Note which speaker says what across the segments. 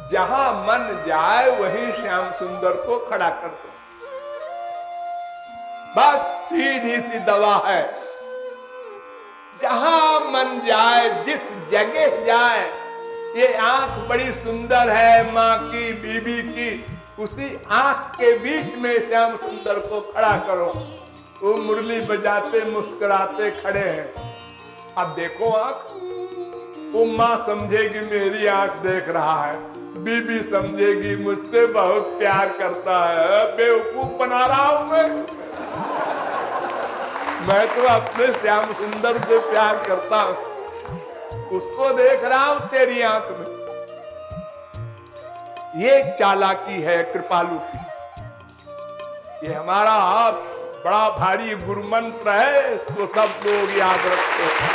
Speaker 1: जहां मन जाए वहीं श्याम सुंदर को खड़ा कर दो। बस सीधी सी दवा है। जहां मन जाए, जिस जगह जाए, ये आंख बड़ी सुंदर है माँ की, बीबी की, उसी आंख के बीच में श्याम सुंदर को खड़ा करो। वो मुरली बजाते मुस्कुराते खड़े हैं। अब देखो आंख, वो माँ समझेगी मेरी आंख देख रहा है, बीबी समझेगी मुझसे बहुत प्यार करता है। बेवकूफ बना रहा हूं मैं तो अपने श्याम सुंदर से प्यार करता हूं, उसको देख रहा हूं तेरी आंख में। ये चालाकी है कृपालु की। ये हमारा बड़ा भारी गुरु मंत्र है, इसको सब लोग याद रखते हैं।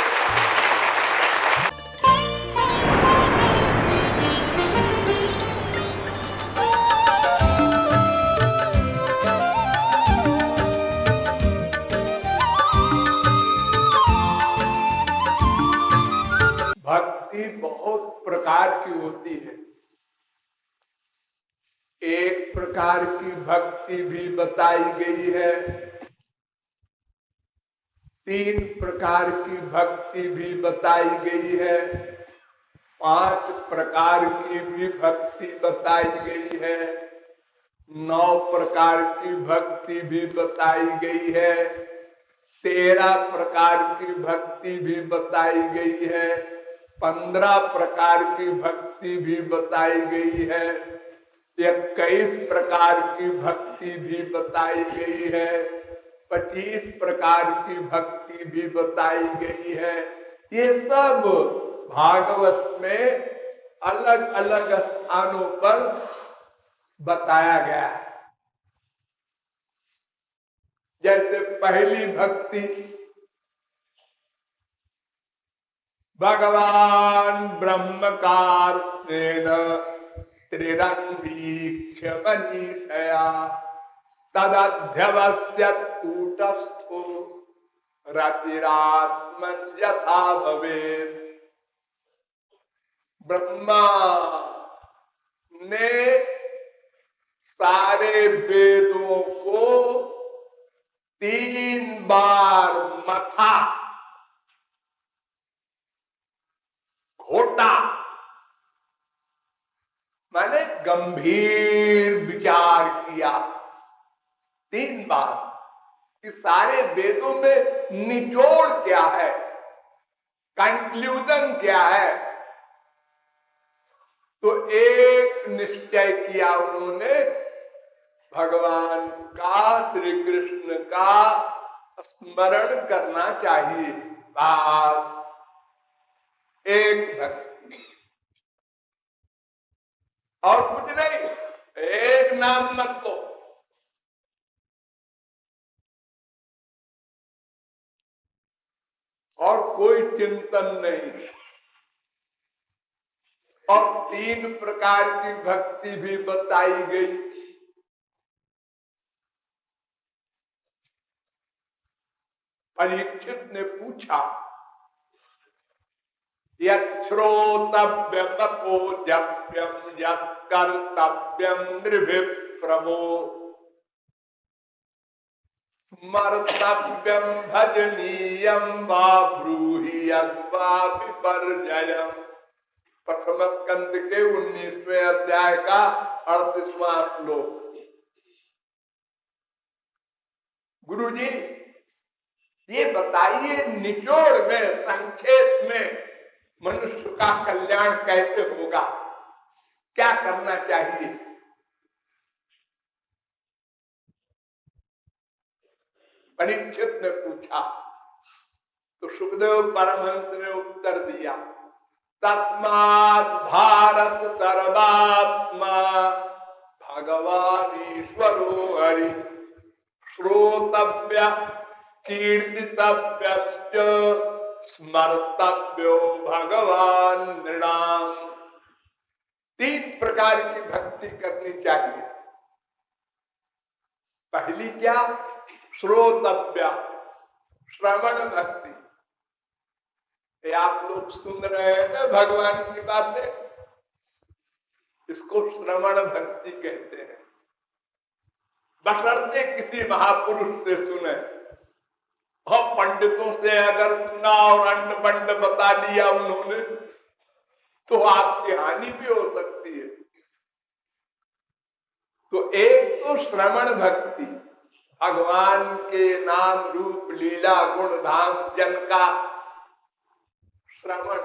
Speaker 1: भक्ति बहुत प्रकार की होती है। एक प्रकार की भक्ति भी बताई गई है, 3 प्रकार की भक्ति भी बताई गई है, 5 प्रकार की भी भक्ति बताई गई है, 9 प्रकार की भक्ति भी बताई गई है, 13 प्रकार की भक्ति भी बताई गई है, 15 प्रकार की भक्ति भी बताई गई है, 21 प्रकार की भक्ति भी बताई गई है, 25 प्रकार की भक्ति भी बताई गई है। ये सब भागवत में अलग अलग स्थानों पर बताया गया है। जैसे पहली भक्ति भगवान ब्रह्मकार्येण त्रिरन्वीक्ष्य मनीषया तदध्यवस्यत् कूटस्थो रतिरात्मन यथा भवेत्। ब्रह्मा ने सारे वेदों को 3 बार मथा, घोटा, मैंने गंभीर विचार किया 3 बार कि सारे वेदों में निचोड़ क्या है, कंक्लूजन क्या है। तो एक निश्चय किया उन्होंने, भगवान का, श्री कृष्ण का स्मरण करना चाहिए। बस एक भक्ति और कुछ नहीं, एक नाम मत लो। और कोई चिंतन नहीं। और 3 प्रकार की भक्ति भी बताई गई। परीक्षित ने पूछा, यश्रोतव्यम तपो जप्यम यत्कर्तव्यम नृभिप्रभो स्मर्तव्यम भजनीयम वा ब्रूहि यद्वा विपर्जयम्। प्रथम स्कंद के 19वें अध्याय का 38वां श्लोक। गुरुजी ये बताइए, निचोड़ में, संक्षेप में मनुष्य का कल्याण कैसे होगा, क्या करना चाहिए? परीक्षित ने पूछा तो सुखदेव परमहंस ने उत्तर दिया, तस्मात् भारत सर्वात्मा भगवान ईश्वरो हरि श्रोतव्य कीर्तितव्यश्च स्मर्तव्यो भगवान नृणाम। 3 प्रकार की भक्ति करनी चाहिए। पहली क्या? श्रोतव्य, श्रवण भक्ति। ये आप लोग सुन रहे हैं ना भगवान की बातें, इसको श्रवण भक्ति कहते हैं। बशर्ते किसी महापुरुष से सुने, और पंडितों से अगर सुना और अंड बंड बता दिया उन्होंने, तो आपकी हानि भी हो सकती है। तो एक तो श्रवण भक्ति, भगवान के नाम रूप लीला गुण धाम जन का श्रवण।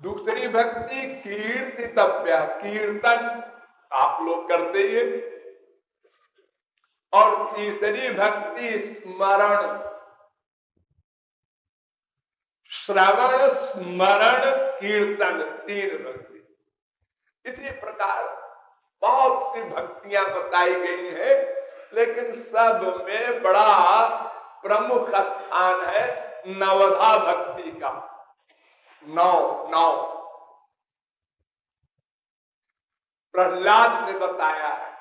Speaker 1: दूसरी भक्ति कीर्तितव्य, कीर्तन आप लोग करते ही। और तीसरी भक्ति स्मरण, श्रवण स्मरण कीर्तन, तीन भक्ति। इसी प्रकार बहुत सी भक्तियां बताई गई हैं, लेकिन सब में बड़ा प्रमुख स्थान है नवधा भक्ति का। नौ प्रहलाद ने बताया है।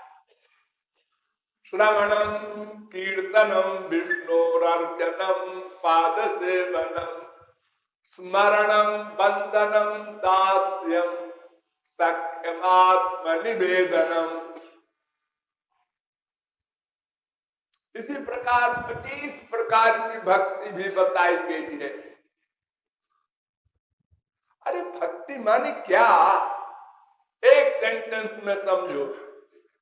Speaker 1: श्रवणम कीर्तनम विष्णुरर्चनम पाद सेवनम स्मरणम वंदनम दास्यम सख्यमात्म निवेदनम। इसी प्रकार 25 प्रकार की भक्ति भी बताई गई है। अरे भक्ति माने क्या? एक सेंटेंस में समझो,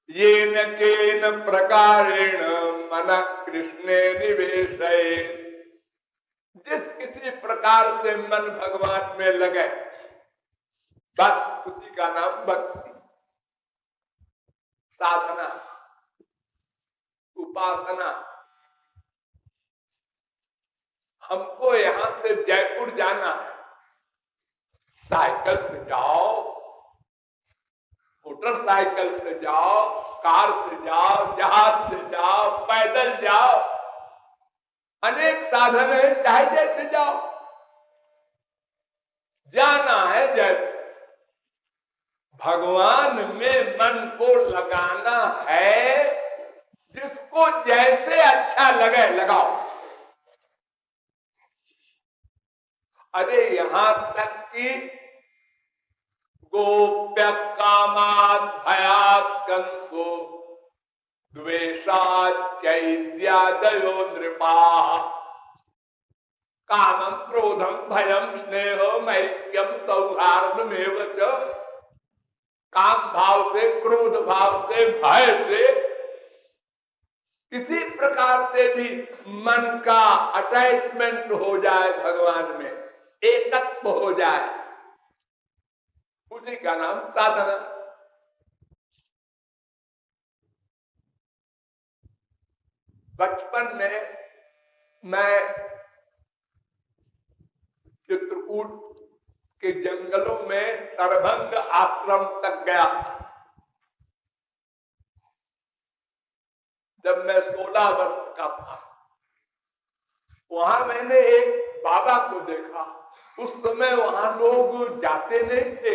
Speaker 1: ये न केन प्रकारेण मन कृष्णे निवेशयेत्। जिस किसी प्रकार से मन भगवान में लगे, बस उसी का नाम भक्ति। साधना, उपासना। हमको यहां से जयपुर जाना है, साइकिल से जाओ, मोटरसाइकिल से जाओ, कार से जाओ, जहाज से जाओ, पैदल जाओ, अनेक साधन है, चाहे जैसे जाओ, जाना है जयपुर। भगवान में मन को लगाना है, जिसको जैसे अच्छा लगे लगाओ। अरे यहां तक कि गोप्य कामात् भयात् कंसो द्वेषात् चैद्यादयो नृपाः कामं क्रोधं भयं स्नेहो मैक्यं सौहार्दमेव च। काम भाव से, क्रोध भाव से, भय से, किसी प्रकार से भी मन का अटैचमेंट हो जाए भगवान में, एकत्व हो जाए, उसी का नाम साधना। बचपन में मैं चित्रकूट के जंगलों में सरभंग आश्रम तक गया। जब मैं 16 वर्ष का था, वहां मैंने एक बाबा को देखा। उस समय वहां लोग जाते नहीं थे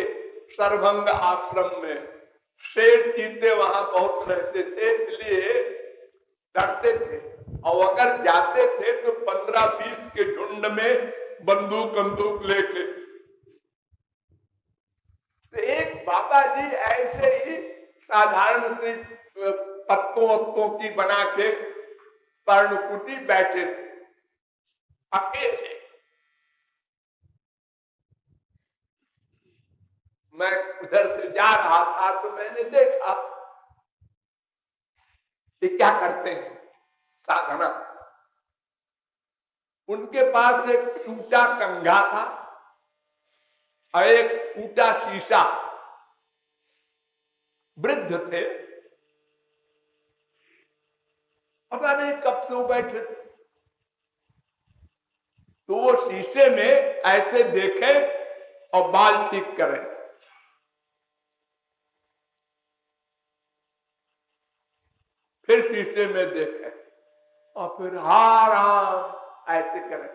Speaker 1: सरभंग आश्रम में, शेर चीते वहां बहुत रहते थे, इसलिए डरते थे। और अगर जाते थे तो 15-20 के झुंड में बंदूक लेके। तो एक बाबा जी ऐसे ही साधारण सी पत्तों की बना के पर्णकुटी बैठे थे अकेले। मैं उधर से जा रहा था तो मैंने देखा कि क्या करते हैं, साधना। उनके पास एक टूटा कंघा था और एक टूटा शीशा। वृद्ध थे, पता नहीं कब से वो बैठे थे। तो वो शीशे में ऐसे देखे और बाल ठीक करें। फिर शीशे में देखे और फिर आराम ऐसे करें।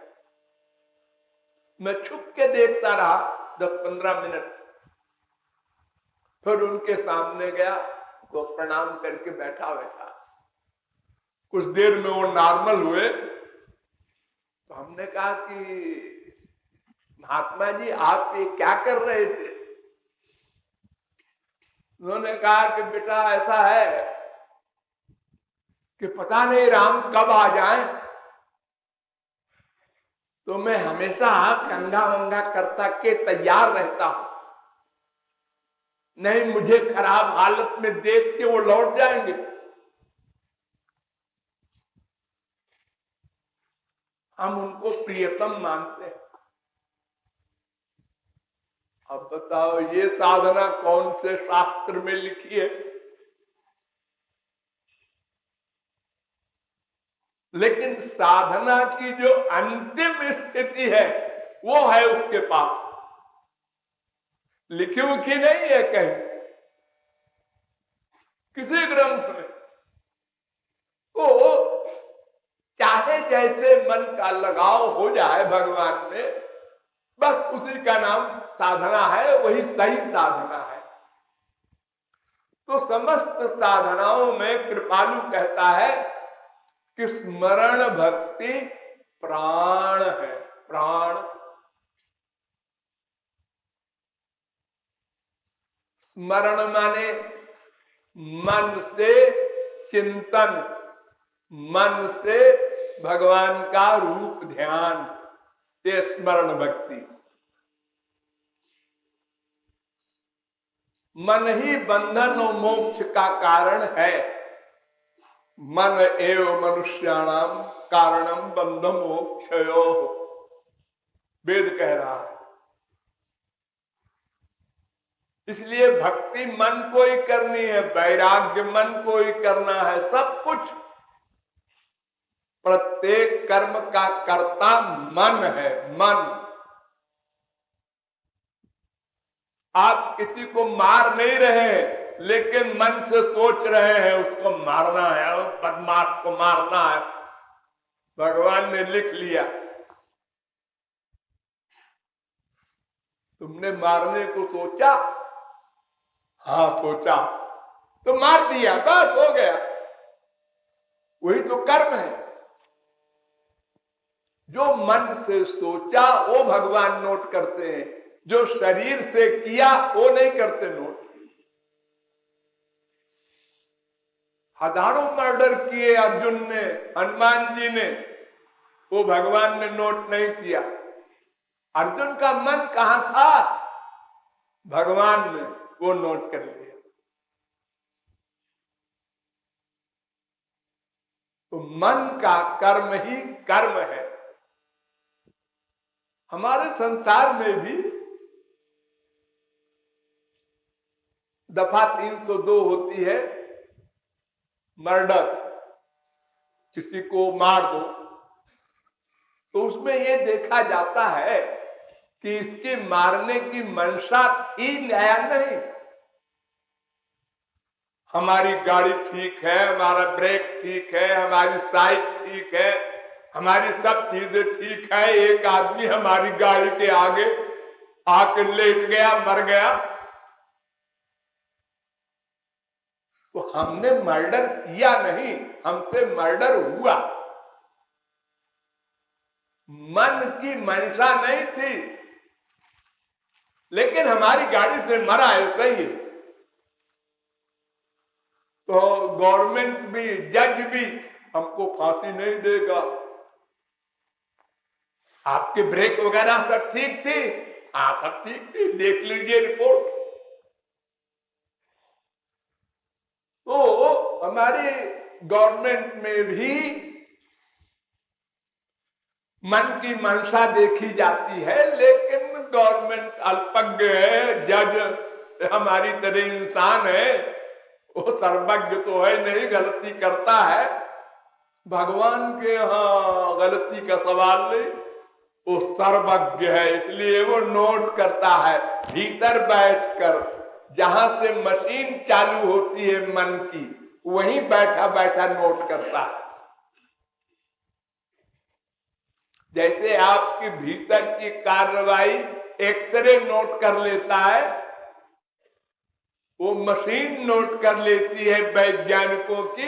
Speaker 1: मैं छुप के देखता रहा 10-15 मिनट। फिर उनके सामने गया, वो प्रणाम करके बैठा। कुछ देर में वो नॉर्मल हुए तो हमने कहा कि महात्मा जी आप ये क्या कर रहे थे? उन्होंने कहा कि बेटा ऐसा है कि पता नहीं राम कब आ जाए, तो मैं हमेशा कंघा वंगा करता के तैयार रहता हूं, नहीं मुझे खराब हालत में देख के वो लौट जाएंगे। हम उनको प्रियतम मानते हैं। अब बताओ ये साधना कौन से शास्त्र में लिखी है? लेकिन साधना की जो अंतिम स्थिति है वो है उसके पास, लिखी उखी नहीं है कहीं किसी ग्रंथ में। तो चाहे जैसे मन का लगाव हो जाए भगवान में, बस उसी का नाम साधना है, वही सही साधना है। तो समस्त साधनाओं में कृपालु कहता है कि स्मरण भक्ति प्राण है, प्राण। स्मरण माने मन से चिंतन, मन से भगवान का रूप ध्यान, ये स्मरण भक्ति। मन ही बंधन और मोक्ष का कारण है। मन एव मनुष्याणाम कारणम बंध मोक्षयो, वेद कह रहा है। इसलिए भक्ति मन को ही करनी है, वैराग्य मन को ही करना है, सब कुछ। प्रत्येक कर्म का कर्ता मन है, मन। आप किसी को मार नहीं रहे, लेकिन मन से सोच रहे हैं उसको मारना है, बदमाश को मारना है। भगवान ने लिख लिया, तुमने मारने को सोचा, हाँ सोचा, तो मार दिया, बस हो गया। वही तो कर्म है। जो मन से सोचा वो भगवान नोट करते हैं, जो शरीर से किया वो नहीं करते नोट। हजारों मर्डर किए अर्जुन ने, हनुमान जी ने, वो भगवान ने नोट नहीं किया। अर्जुन का मन कहां था? भगवान ने वो नोट कर लिया। तो मन का कर्म ही कर्म है। हमारे संसार में भी दफा 302 होती है, मर्डर, किसी को मार दो। तो उसमें ये देखा जाता है कि इसके मारने की मंशा थी या नहीं। हमारी गाड़ी ठीक है, हमारा ब्रेक ठीक है, हमारी साइड ठीक है, हमारी सब चीजें ठीक है, एक आदमी हमारी गाड़ी के आगे आके लेट गया, मर गया, तो हमने मर्डर किया नहीं, हमसे मर्डर हुआ। मन की मंशा नहीं थी, लेकिन हमारी गाड़ी से मरा है, सही है। तो गवर्नमेंट भी, जज भी हमको फांसी नहीं देगा। आपके ब्रेक वगैरह सब ठीक थी? हाँ सब ठीक थी, देख लीजिए रिपोर्ट। तो हमारी गवर्नमेंट में भी मन की मंशा देखी जाती है, लेकिन गवर्नमेंट अल्पज्ञ है, जज हमारी तरह इंसान है, वो सर्वज्ञ तो है नहीं, गलती करता है। भगवान के यहाँ गलती का सवाल नहीं, वो सर्वज्ञ है, इसलिए वो नोट करता है भीतर बैठकर। जहां से मशीन चालू होती है मन की, वहीं बैठा बैठा नोट करता है। जैसे आपके भीतर की कार्रवाई एक्सरे नोट कर लेता है, वो मशीन नोट कर लेती है वैज्ञानिकों की,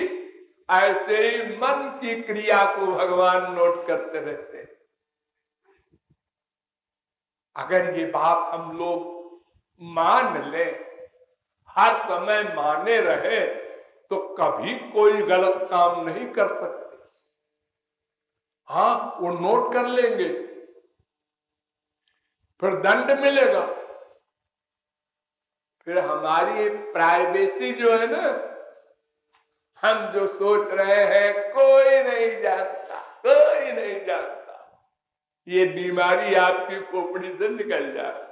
Speaker 1: ऐसे ही मन की क्रिया को भगवान नोट करते रहते हैं। अगर ये बात हम लोग मान लें, हर समय माने रहे तो कभी कोई गलत काम नहीं कर सकते। हाँ, वो नोट कर लेंगे, फिर दंड मिलेगा। फिर हमारी प्राइवेसी जो है ना, हम जो सोच रहे हैं कोई नहीं जानता, कोई नहीं जानता, ये बीमारी आपकी खोपड़ी से निकल जाए।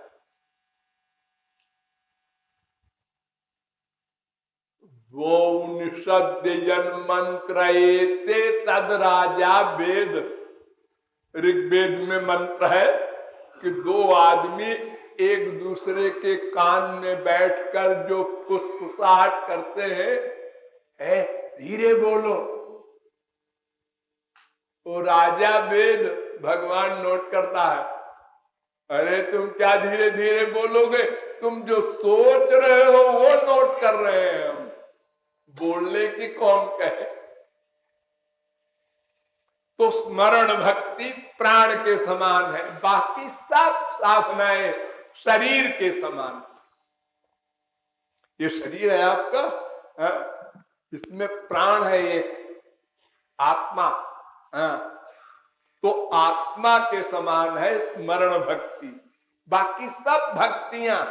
Speaker 1: वो निषद मंत्र तद राजा वेद। ऋग्वेद में मंत्र है कि दो आदमी एक दूसरे के कान में बैठकर जो फुसफुसाहट करते हैं, धीरे बोलो, वो राजा वेद भगवान नोट करता है। अरे तुम क्या धीरे धीरे बोलोगे, तुम जो सोच रहे हो वो नोट कर रहे हैं हम, बोलने की कौन कहे। तो स्मरण भक्ति प्राण के समान है, बाकी सब साधनाएं शरीर के समान। ये शरीर है आपका, इसमें प्राण है एक आत्मा, तो आत्मा के समान है स्मरण भक्ति। बाकी सब भक्तियां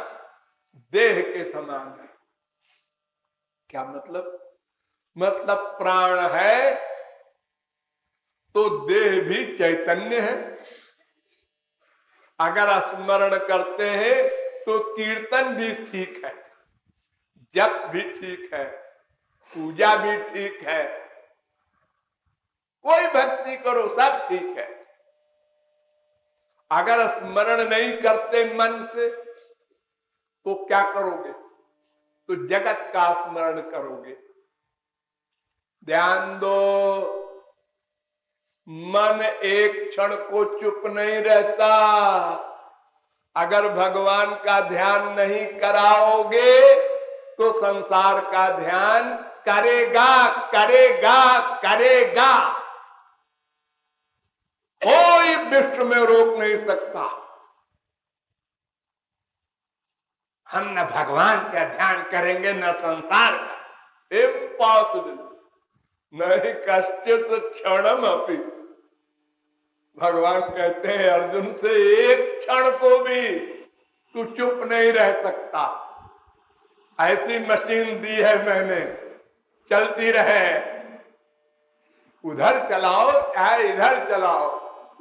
Speaker 1: देह के समान है। क्या मतलब? मतलब प्राण है तो देह भी चैतन्य है। अगर स्मरण करते हैं तो कीर्तन भी ठीक है, जप भी ठीक है, पूजा भी ठीक है, कोई भक्ति करो सब ठीक है। अगर स्मरण नहीं करते मन से तो क्या करोगे? तो जगत का स्मरण करोगे। ध्यान दो, मन एक क्षण को चुप नहीं रहता। अगर भगवान का ध्यान नहीं कराओगे तो संसार का ध्यान करेगा करेगा करेगा, कोई विश्व में रोक नहीं सकता। हम न भगवान का ध्यान करेंगे न संसार का, इम्पॉसिबल। नहीं कश्चित क्षणम अपि, भगवान कहते हैं अर्जुन से, एक क्षण को भी तू चुप नहीं रह सकता। ऐसी मशीन दी है मैंने, चलती रहे, उधर चलाओ चाहे इधर चलाओ।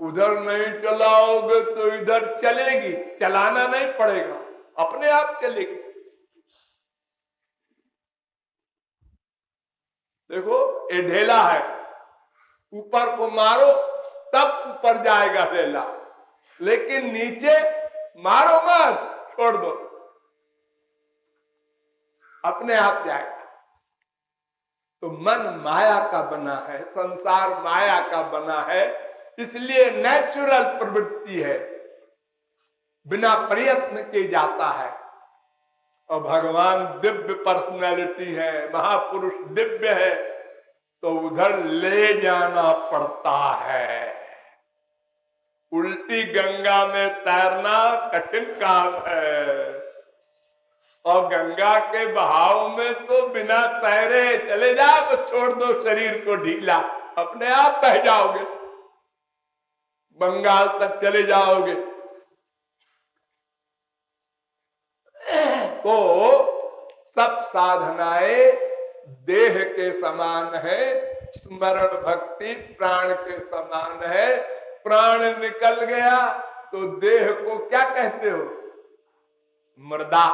Speaker 1: उधर नहीं चलाओगे तो इधर चलेगी, चलाना नहीं पड़ेगा, अपने आप चलेगी। देखो ये ढेला है, ऊपर को मारो तब ऊपर जाएगा ढेला, लेकिन नीचे मारो मत, छोड़ दो, अपने आप जाएगा। तो मन माया का बना है, संसार माया का बना है, इसलिए नेचुरल प्रवृत्ति है, बिना प्रयत्न के जाता है। और भगवान दिव्य पर्सनैलिटी है, महापुरुष दिव्य है, तो उधर ले जाना पड़ता है। उल्टी गंगा में तैरना कठिन काम है, और गंगा के बहाव में तो बिना तैरे चले जाओ तो छोड़ दो शरीर को ढीला, अपने आप बह जाओगे, बंगाल तक चले जाओगे। तो सब साधनाएं देह के समान है, स्मरण भक्ति प्राण के समान है। प्राण निकल गया तो देह को क्या कहते हो? मृदा।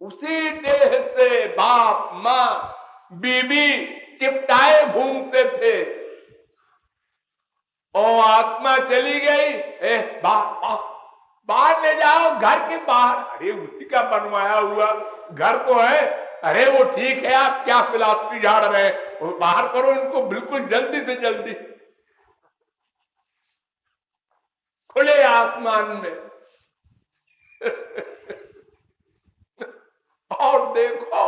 Speaker 1: उसी देह से बाप मां बीबी चिपटाए घूमते थे, और आत्मा चली गई, बाहर ले जाओ, घर के बाहर। अरे उसी का बनवाया हुआ घर तो है, अरे वो ठीक है, आप क्या फिलॉसफी झाड़ रहे हैं, वो बाहर करो इनको बिल्कुल जल्दी से जल्दी, खुले आसमान में। और देखो,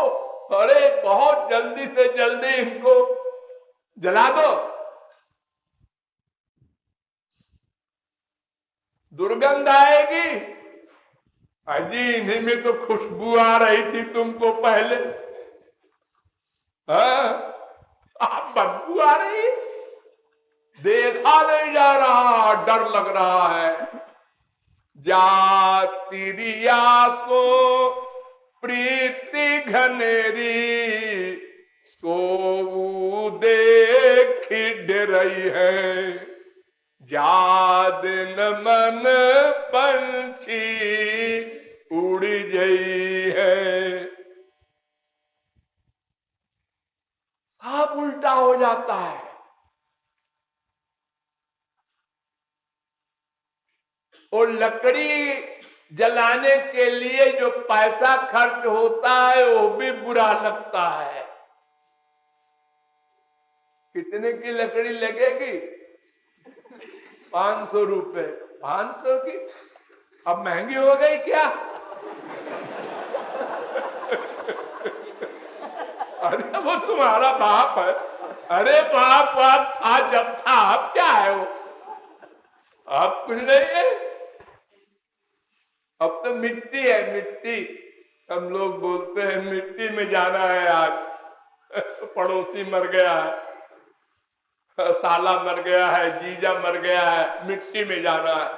Speaker 1: अरे बहुत जल्दी से जल्दी इनको जला दो, दुर्गंध आएगी, अजी इन्हीं में तो खुशबू आ रही थी तुमको पहले। आप बदबू आ रही, देखा नहीं जा रहा, डर लग रहा है। जाति रियासो प्रीति घनेरी, सो देख डरई है। जाद न मन पंछी उड़ गई है। सब उल्टा हो जाता है। और लकड़ी जलाने के लिए जो पैसा खर्च होता है वो भी बुरा लगता है। कितने की लकड़ी लगेगी? 500 रुपए। 500 की अब महंगी हो गई क्या? अरे वो तुम्हारा बाप है। अरे बाप बाप था जब था, अब क्या है वो? अब कुछ नहीं है, अब तो मिट्टी है, मिट्टी। हम लोग बोलते हैं मिट्टी में जाना है आज। पड़ोसी मर गया है, साला मर गया है, जीजा मर गया है, मिट्टी में जाना है।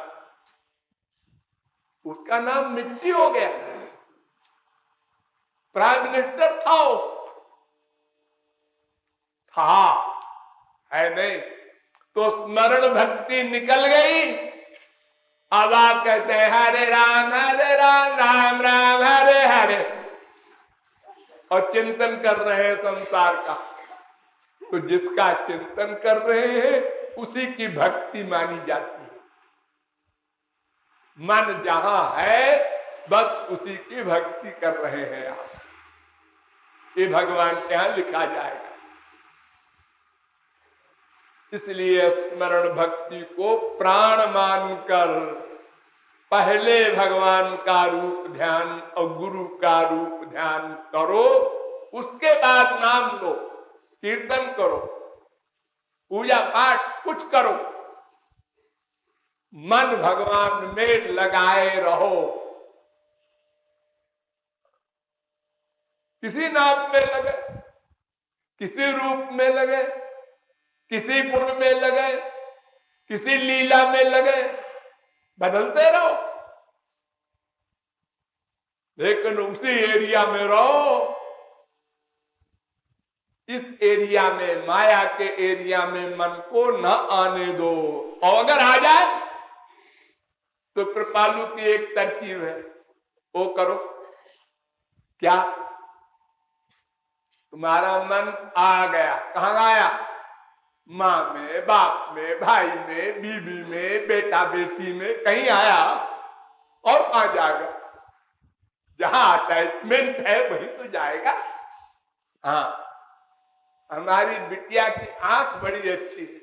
Speaker 1: उसका नाम मिट्टी हो गया। प्राइम मिनिस्टर था वो, था है नहीं तो स्मरण भक्ति निकल गई। अब आप कहते हैं हरे राम राम राम हरे हरे, और चिंतन कर रहे हैं संसार का। तो जिसका चिंतन कर रहे हैं उसी की भक्ति मानी जाती है। मन जहां है बस उसी की भक्ति कर रहे हैं आप, ये भगवान के यहां लिखा जाएगा। इसलिए स्मरण भक्ति को प्राण मानकर पहले भगवान का रूप ध्यान और गुरु का रूप ध्यान करो, उसके बाद नाम लो, कीर्तन करो, पूजा पाठ कुछ करो, मन भगवान में लगाए रहो। किसी नाम में लगे, किसी रूप में लगे, किसी गुण में लगे, किसी लीला में लगे, बदलते रहो, लेकिन उसी एरिया में रहो। इस एरिया में, माया के एरिया में मन को न आने दो। और अगर आ जाए तो कृपालु की एक तरकीब है, वो करो। क्या? तुम्हारा मन आ गया, कहां आया? माँ में, बाप में, भाई में, बीबी में, बेटा बेटी में, कहीं आया। और कहां जाएगा? जहां अटैचमेंट है वही तो जाएगा। हाँ, हमारी बिटिया की आंख बड़ी अच्छी है,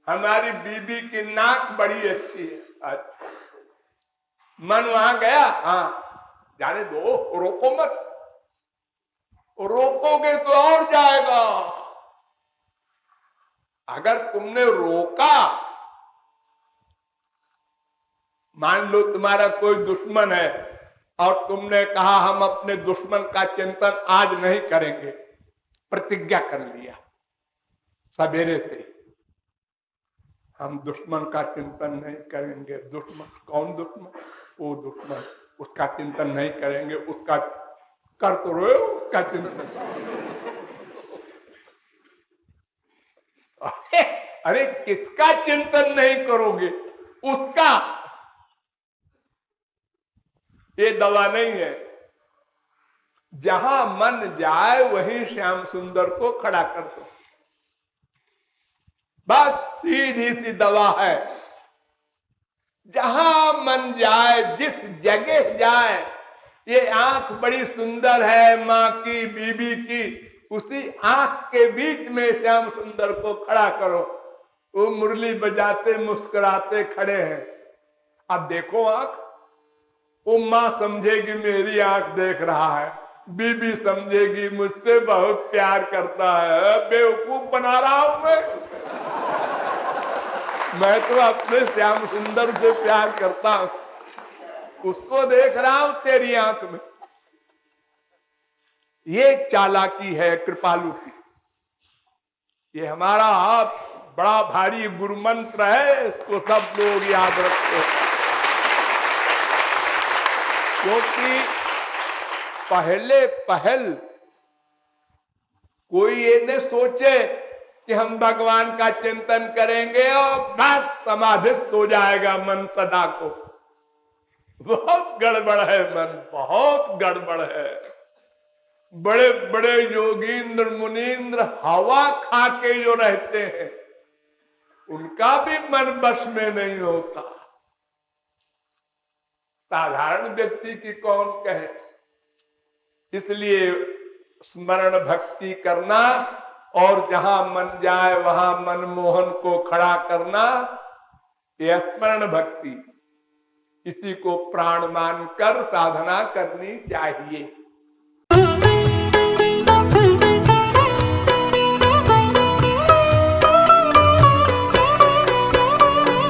Speaker 1: हमारी बीबी की नाक बड़ी अच्छी है। अच्छा, मन वहां गया, हाँ जाने दो, रोको मत। रोकोगे तो और जाएगा। अगर तुमने रोका, मान लो तुम्हारा कोई दुश्मन है और तुमने कहा हम अपने दुश्मन का चिंतन आज नहीं करेंगे, प्रतिज्ञा कर लिया सवेरे से, हम दुश्मन का चिंतन नहीं करेंगे। दुश्मन कौन? दुश्मन वो दुश्मन, उसका चिंतन नहीं करेंगे। उसका कर तो रहे हो, उसका चिंतन। अरे किसका चिंतन नहीं करोगे? उसका। ये दवा नहीं है। जहां मन जाए वहीं श्याम सुंदर को खड़ा कर दो, बस सीधी सी दवा है। जहां मन जाए, जिस जगह जाए, ये आंख बड़ी सुंदर है माँ की, बीबी की, उसी आंख के बीच में श्याम सुंदर को खड़ा करो। वो मुरली बजाते मुस्कुराते खड़े हैं। अब देखो आंख, वो माँ समझेगी मेरी आंख देख रहा है, बीबी समझेगी मुझसे बहुत प्यार करता है। बेवकूफ बना रहा हूं मैं तो अपने श्याम सुंदर से प्यार करता हूं। उसको देख रहा हूं तेरी आंख में। ये चालाकी है कृपालु की। ये हमारा बड़ा भारी गुरु मंत्र है, इसको सब लोग याद रखो। क्योंकि पहल कोई ये न सोचे कि हम भगवान का चिंतन करेंगे और बस समाधिस्थ हो जाएगा मन सदा को। बहुत गड़बड़ है मन, बहुत गड़बड़ है। बड़े बड़े योगींद्र मुनींद्र हवा खा के जो रहते हैं उनका भी मन बस में नहीं होता। साधारण व्यक्ति की कौन कहे। इसलिए स्मरण भक्ति करना और जहां मन जाए वहां मनमोहन को खड़ा करना, यह स्मरण भक्ति, इसी को प्राण मानकर साधना करनी चाहिए।